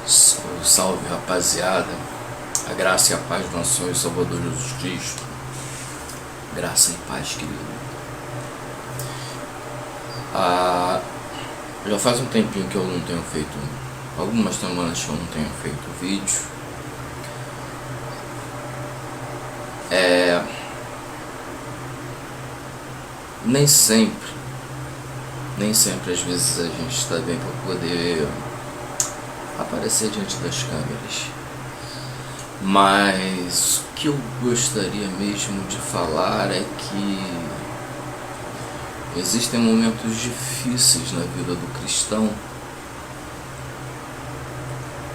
Salve, salve, rapaziada. A graça e a paz do nosso Senhor e Salvador Jesus Cristo. Graça e paz, querido. Já faz um tempinho que eu não tenho feito, algumas semanas que eu não tenho feito vídeo. Nem sempre às vezes a gente está bem para poder aparecer diante das câmeras. Mas o que eu gostaria mesmo de falar é que existem momentos difíceis na vida do cristão,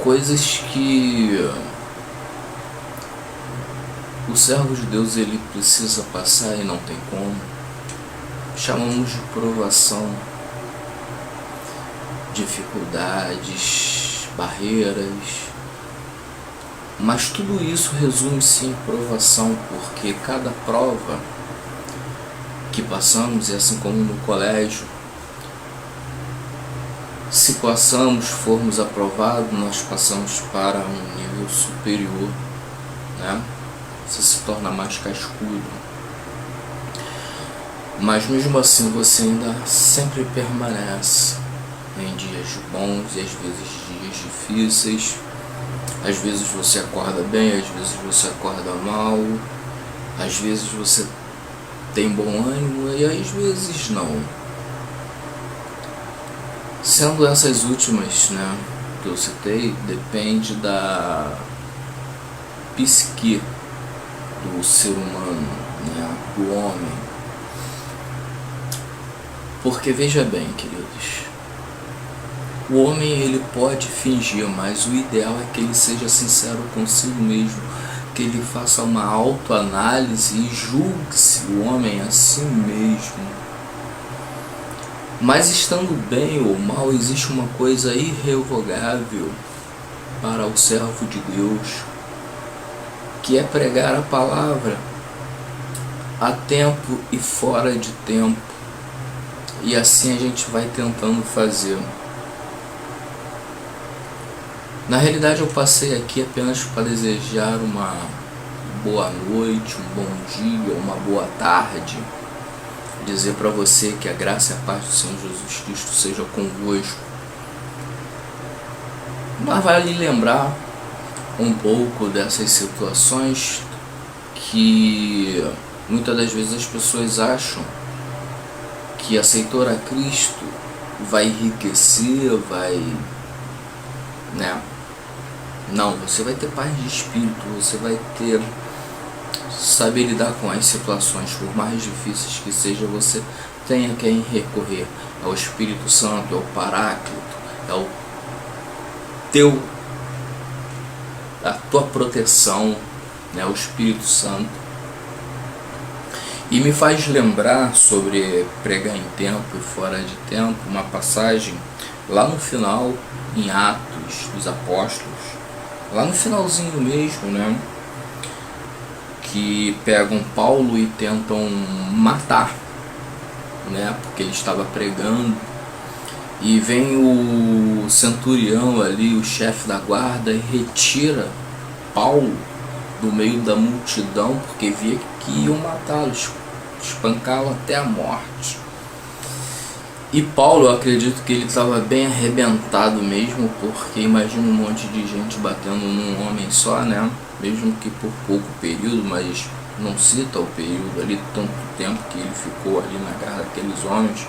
coisas que o servo de Deus ele precisa passar e não tem como. Chamamos de provação, dificuldades, barreiras, mas tudo isso resume-se em provação, porque cada prova que passamos, e assim como no colégio, se formos aprovados, nós passamos para um nível superior, né? Você se torna mais cascudo, mas mesmo assim você ainda sempre permanece em dias bons e às vezes dias difíceis. Às vezes você acorda bem, às vezes você acorda mal, às vezes você tem bom ânimo e às vezes não. Sendo essas últimas, né, que eu citei, depende da psique do ser humano, né, do homem. Porque veja bem, queridos, o homem ele pode fingir, mas o ideal é que ele seja sincero consigo mesmo, que ele faça uma autoanálise e julgue-se o homem a si mesmo. Mas estando bem ou mal, existe uma coisa irrevogável para o servo de Deus, que é pregar a palavra a tempo e fora de tempo. E assim a gente vai tentando fazer. Na realidade eu passei aqui apenas para desejar uma boa noite, um bom dia, uma boa tarde. Dizer para você que a graça e a paz do Senhor Jesus Cristo seja convosco. Mas vale lembrar um pouco dessas situações que muitas das vezes as pessoas acham que aceitar a Cristo vai enriquecer, né? Não, você vai ter paz de espírito, você vai ter saber lidar com as situações, por mais difíceis que seja, você tem a quem recorrer. É o Espírito Santo, é o Paráclito, é a tua proteção, né? O Espírito Santo. E me faz lembrar sobre pregar em tempo e fora de tempo, uma passagem lá no final, em Atos dos Apóstolos, lá no finalzinho mesmo, né? Que pegam Paulo e tentam matar, né? Porque ele estava pregando. E vem o centurião ali, o chefe da guarda, e retira Paulo do meio da multidão, porque via que iam matá-lo, espancá-lo até a morte. E Paulo, eu acredito que ele estava bem arrebentado mesmo, porque imagina um monte de gente batendo num homem só, né? Mesmo que por pouco período, mas não cita o período ali, tanto tempo que ele ficou ali na garra daqueles homens,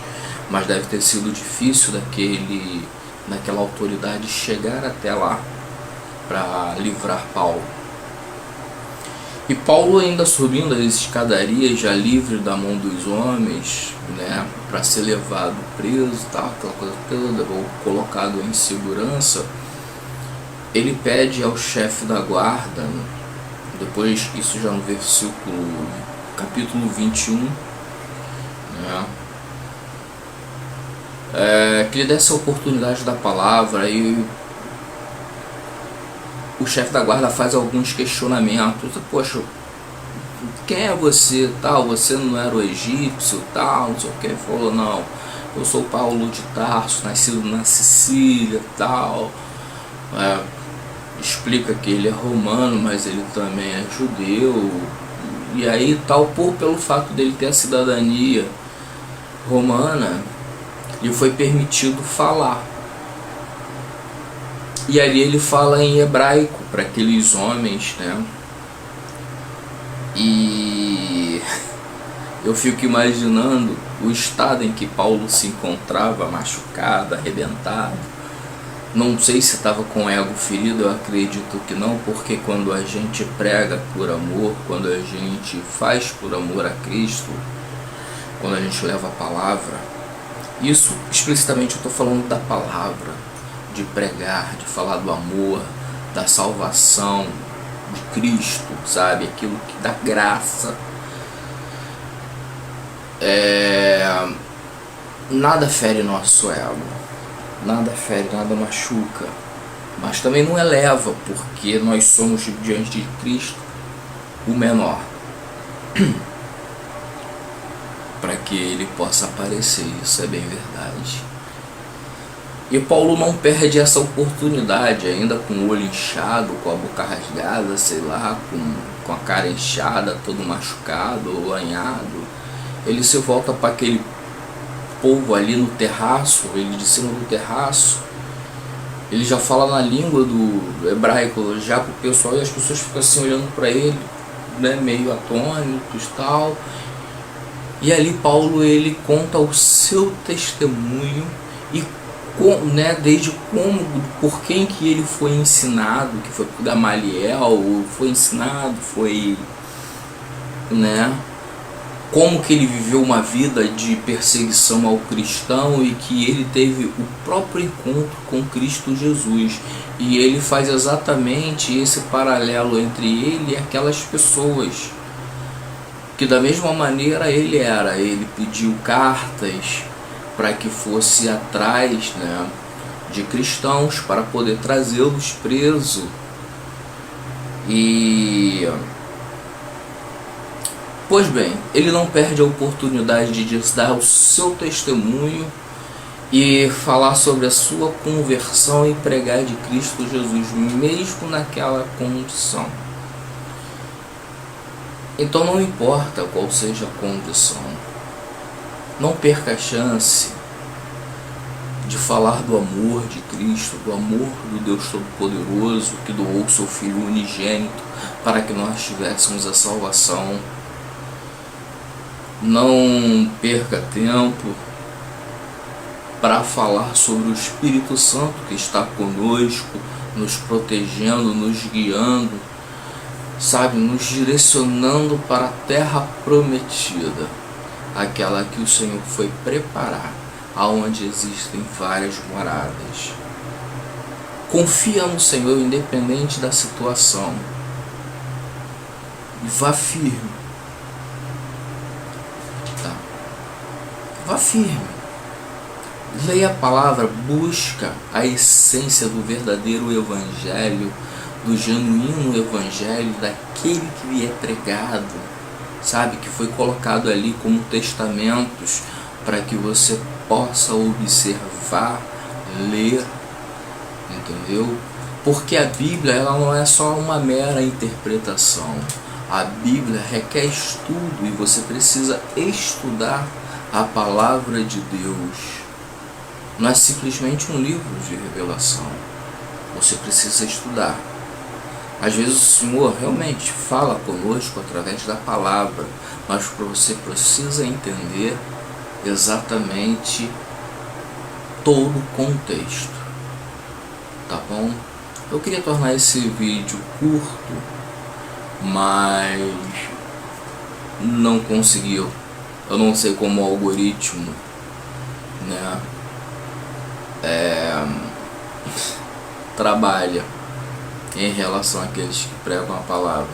mas deve ter sido difícil naquela autoridade chegar até lá para livrar Paulo. E Paulo ainda subindo as escadarias, já livre da mão dos homens, né, para ser levado preso, tal, aquela coisa toda, ou colocado em segurança, ele pede ao chefe da guarda, depois isso já no capítulo 21, né, que ele desse a oportunidade da palavra. E o chefe da guarda faz alguns questionamentos. Poxa, quem é você, tal? Você não era o egípcio, tal, não sei o que. Ele falou, não, eu sou Paulo de Tarso, nascido na Sicília, tal. explica que ele é romano, mas ele também é judeu, e aí tal, pelo fato dele ter a cidadania romana, lhe foi permitido falar. E ali ele fala em hebraico para aqueles homens, né? E eu fico imaginando o estado em que Paulo se encontrava, machucado, arrebentado. Não sei se estava com o ego ferido, eu acredito que não, porque quando a gente prega por amor, quando a gente faz por amor a Cristo, quando a gente leva a palavra, isso explicitamente eu estou falando da palavra, de pregar, de falar do amor, da salvação de Cristo, sabe? Aquilo que dá graça. Nada fere nosso ego, nada fere, nada machuca, mas também não eleva, porque nós somos diante de Cristo o menor, para que ele possa aparecer. Isso é bem verdade. E Paulo não perde essa oportunidade, ainda com o olho inchado, com a boca rasgada, sei lá, com a cara inchada, todo machucado, lanhado. Ele se volta para aquele povo ali no terraço, ele de cima do terraço. Ele já fala na língua do hebraico já pro pessoal, e as pessoas ficam assim olhando para ele, né, meio atônitos e tal. E ali Paulo ele conta o seu testemunho e desde por quem que ele foi ensinado, que foi por Gamaliel, foi ensinado, como que ele viveu uma vida de perseguição ao cristão e que ele teve o próprio encontro com Cristo Jesus. E ele faz exatamente esse paralelo entre ele e aquelas pessoas, que da mesma maneira ele pediu cartas para que fosse atrás, de cristãos para poder trazê-los preso. E pois bem, ele não perde a oportunidade de dar o seu testemunho e falar sobre a sua conversão e pregar de Cristo Jesus, mesmo naquela condição. Então não importa qual seja a condição, não perca a chance de falar do amor de Cristo, do amor do Deus Todo-Poderoso, que doou seu Filho unigênito para que nós tivéssemos a salvação. Não perca tempo para falar sobre o Espírito Santo que está conosco, nos protegendo, nos guiando, nos direcionando para a terra prometida, aquela que o Senhor foi preparar, aonde existem várias moradas. Confia no Senhor independente da situação e vá firme. Vá firme, leia a palavra, busca a essência do verdadeiro evangelho, do genuíno evangelho, daquele que lhe é pregado, que foi colocado ali como testamentos para que você possa observar, ler, entendeu? Porque a Bíblia ela não é só uma mera interpretação. A Bíblia requer estudo e você precisa estudar a palavra de Deus. Não é simplesmente um livro de revelação. Você precisa estudar. Às vezes o Senhor realmente fala conosco através da palavra, mas você precisa entender exatamente todo o contexto. Tá bom? Eu queria tornar esse vídeo curto, mas não conseguiu. Eu não sei como o algoritmo, trabalha em relação àqueles que pregam a palavra.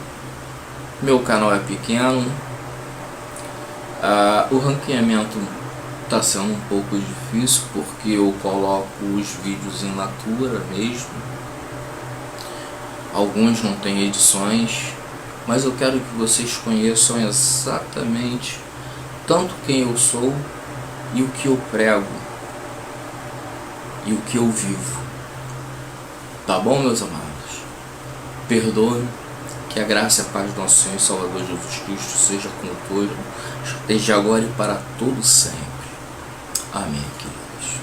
Meu canal é pequeno, o ranqueamento está sendo um pouco difícil porque eu coloco os vídeos in natura mesmo. Alguns não têm edições, mas eu quero que vocês conheçam exatamente tanto quem eu sou e o que eu prego e o que eu vivo. Tá bom, meus amados? Perdoe, que a graça e a paz do nosso Senhor e Salvador Jesus Cristo seja com todos, desde agora e para todo sempre. Amém, queridos.